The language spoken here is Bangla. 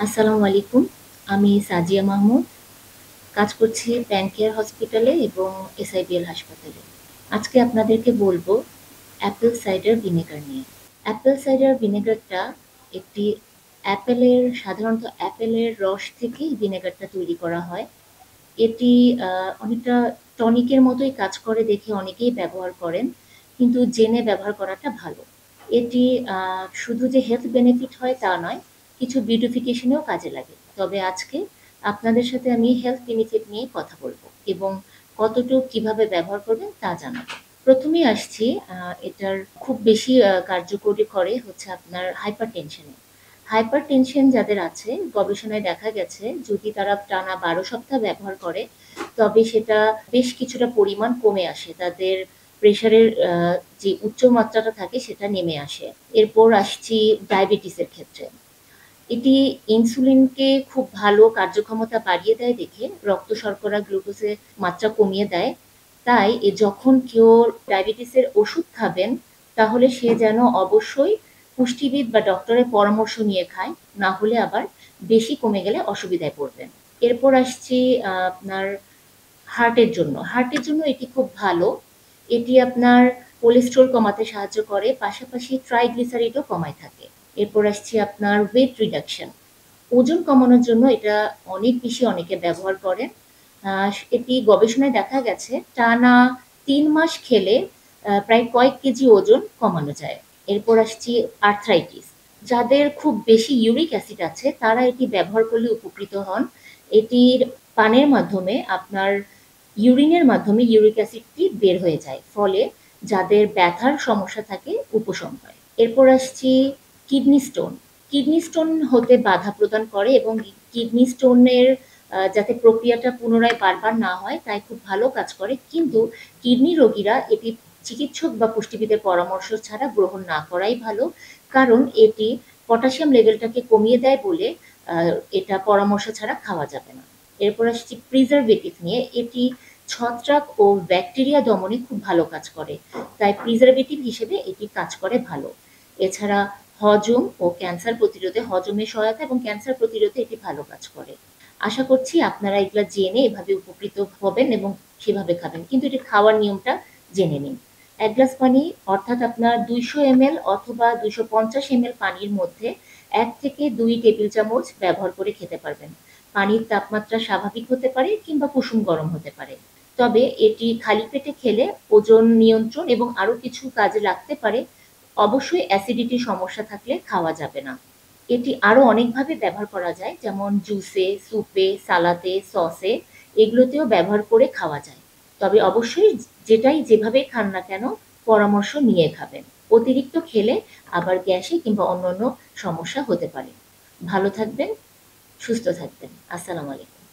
আসসালামু আলাইকুম। আমি সাজিয়া মাহমুদ। কাজ করছি প্যানকেয়ার হসপিটালে এবং এসআইবিএল হাসপাতালে। আজকে আপনাদেরকে বলবো অ্যাপেল সাইডার ভিনেগার নিয়ে। অ্যাপেল সাইডার ভিনেগারটা একটি সাধারণত অ্যাপেলের রস থেকেই ভিনেগারটা তৈরি করা হয়। এটি অনেকটা টনিকের মতোই কাজ করে দেখে অনেকেই ব্যবহার করেন, কিন্তু জেনে ব্যবহার করাটা ভালো। এটি শুধু যে হেলথ বেনিফিট হয় তা নয়, কিছু বিউটিফিকেশনেও কাজে লাগে। তবে আজকে আপনাদের সাথে আমি হেলথ বেনিফিট নিয়ে কথা বলবো এবং কতটুকু কিভাবে ব্যবহার করবেন তা জানাবো। প্রথমেই আসছি, এটার খুব বেশি কার্যকরী করে হচ্ছে আপনার হাইপার টেনশনে। হাইপার টেনশন যাদের আছে, গবেষণায় দেখা গেছে যদি তারা টানা 12 সপ্তাহ ব্যবহার করে তবে সেটা বেশ কিছুটা পরিমাণ কমে আসে, তাদের প্রেশারের যে উচ্চ মাত্রাটা থাকে সেটা নেমে আসে। এরপর আসছি ডায়াবেটিসের ক্ষেত্রে। এটি ইনসুলিনকে খুব ভালো কার্যক্ষমতা বাড়িয়ে দেয় দেখে রক্ত শর্করা গ্লুকোজের মাত্রা কমিয়ে দেয়। তাই যখন কেউ ডায়াবেটিসের ওষুধ খাবেন তাহলে সে যেন অবশ্যই পুষ্টিবিদ বা ডক্টরের পরামর্শ নিয়ে খায়, না হলে আবার বেশি কমে গেলে অসুবিধায় পড়বেন। এরপর আসছি আপনার হার্টের জন্য এটি খুব ভালো। এটি আপনার কোলেস্ট্রল কমাতে সাহায্য করে, পাশাপাশি ট্রাইগ্লিসারিডও কমায় থাকে। এরপর আসছি আপনার ওয়েট রিডাকশন। ওজন কমানোর জন্য এটা অনেক বেশি অনেকে ব্যবহার করেন। এটি গবেষণায় দেখা গেছে টানা 3 মাস খেলে প্রায় কয়েক কেজি ওজন কমানো যায়। এরপর আসছি আর্থ্রাইটিস। যাদের খুব বেশি ইউরিক অ্যাসিড আছে তারা এটি ব্যবহার করলে উপকৃত হন। এটির পানের মাধ্যমে আপনার ইউরিনের মাধ্যমে ইউরিক অ্যাসিডটি বের হয়ে যায়, ফলে যাদের ব্যথার সমস্যা থাকে উপশম হয়। এরপর আসছি কিডনি স্টোন। কিডনি স্টোন হতে বাধা প্রদান করে এবং কিডনি স্টোনের যাতে প্রক্রিয়াটা পুনরায় বারবার না হয় তাই খুব ভালো কাজ করে, কিন্তু কিডনি রোগীরা এটি চিকিৎসক বা পুষ্টিবিদের পরামর্শ ছাড়া গ্রহণ না করাই ভালো, কারণ এটি পটাশিয়াম লেভেলটাকে কমিয়ে দেয় বলে এটা পরামর্শ ছাড়া খাওয়া যাবে না। এরপর আসছি প্রিজারভেটিভ নিয়ে। এটি ছত্রাক ও ব্যাকটেরিয়া দমনে খুব ভালো কাজ করে, তাই প্রিজারভেটিভ হিসেবে এটি কাজ করে ভালো। এছাড়া হজম ও ক্যান্সার প্রতিরোধে, হজমের সহায়তা এবং ক্যান্সার প্রতিরোধে এটি ভালো কাজ করে। আশা করছি আপনারা এগুলা জেনে এভাবে উপকৃত হবেন এবং সেভাবে খাবেন, কিন্তু এটি খাওয়ার নিয়মটা জেনে নিন। 1 গ্লাস পানি অর্থাৎ আপনার 200 ml অথবা 250 ml পানির মধ্যে 1 থেকে 2 টেবিল চামচ ব্যবহার করে খেতে পারবেন। পানির তাপমাত্রা স্বাভাবিক হতে পারে কিংবা কুসুম গরম হতে পারে। তবে এটি খালি পেটে খেলে ওজন নিয়ন্ত্রণ এবং আরো কিছু কাজে লাগতে পারে। অবশ্যই অ্যাসিডিটির সমস্যা থাকলে খাওয়া যাবে না। এটি আরো অনেকভাবে ব্যবহার করা যায়, যেমন জুসে, স্যুপে, সালাদে, সসে, এগুলোতেও ব্যবহার করে খাওয়া যায়। তবে অবশ্যই যেটাই যেভাবে খান না কেন পরামর্শ নিয়ে খাবেন। অতিরিক্ত খেলে আবার গ্যাসে কিংবা অন্যান্য সমস্যা হতে পারে। ভালো থাকবেন, সুস্থ থাকবেন। আসসালামু আলাইকুম।